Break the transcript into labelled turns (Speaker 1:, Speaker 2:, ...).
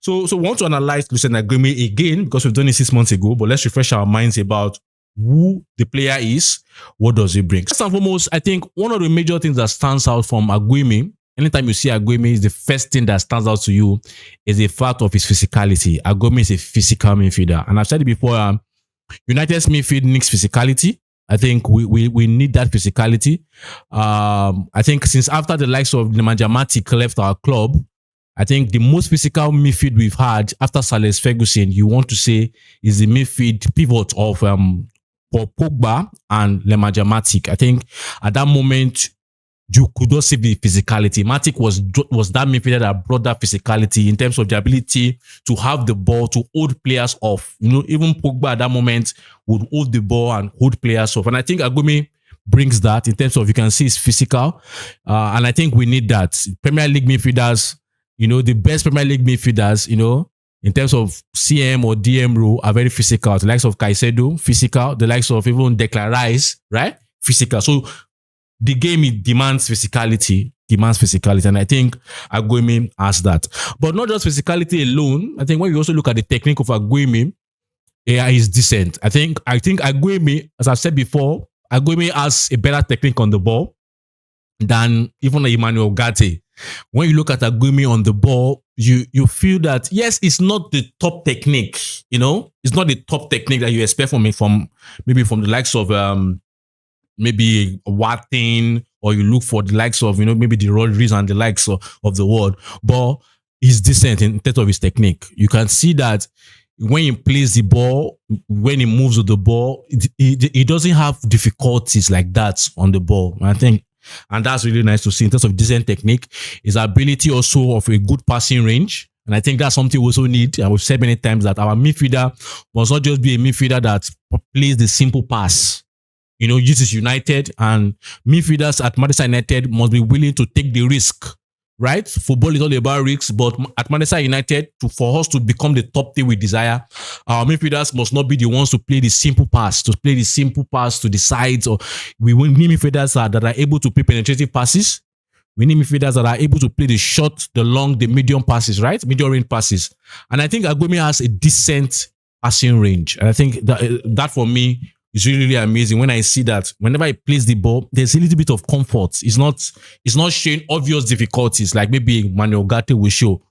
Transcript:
Speaker 1: So we want to analyze Lucien Agoume again because we've done it 6 months ago, but let's refresh our minds about who the player is, what does he bring. First and foremost, I think one of the major things that stands out from Agoume, anytime you see Agoume, is the first thing that stands out to you is the fact of his physicality. Agoume is a physical midfielder. And I've said it before, United's midfield needs physicality. I think we need that physicality. I think since after the likes of Nemanja Matic left our club, I think the most physical midfield we've had after Sir Alex Ferguson, you want to say, is the midfield pivot of Paul Pogba and Nemanja Matic. I think at that moment, you could not see the physicality. Matic was that midfielder that brought that physicality in terms of the ability to have the ball, to hold players off. You know, even Pogba at that moment would hold the ball and hold players off. And I think Agoume brings that in terms of, you can see it's physical. And I think we need that. Premier League midfielders, you know, the best Premier League midfielders, you know, in terms of CM or DM role are very physical. The likes of Caicedo, physical. The likes of even Declan Rice, right? Physical. So the game demands physicality. And I think Agoume has that. But not just physicality alone. I think when you also look at the technique of Agoume, is decent. I think Agoume, as I've said before, Agoume has a better technique on the ball than even Emmanuel Ugarte. When you look at Agoume on the ball, you feel that, yes, it's not the top technique, you know, it's not the top technique that you expect from the likes of maybe Watin, or you look for the likes of, you know, maybe the Rodriguez and the likes of the world, but he's decent in terms of his technique. You can see that when he plays the ball, when he moves with the ball, he doesn't have difficulties like that on the ball. I think, and that's really nice to see in terms of decent technique. His ability also of a good passing range. And I think that's something we also need. And we've said many times that our midfielder must not just be a midfielder that plays the simple pass. You know, this is United, and midfielders at Manchester United must be willing to take the risk, right? Football is all about risks, but at Manchester United, for us to become the top team we desire, our midfielders must not be the ones to play the simple pass, to the sides. Or we need midfielders that are able to play penetrative passes. We need midfielders that are able to play the short, the long, the medium passes, right? Medium range passes. And I think Agoume has a decent passing range. And I think that for me, it's really, really amazing when I see that whenever he plays the ball, there's a little bit of comfort. It's not showing obvious difficulties like maybe Emmanuel Ugarte will show.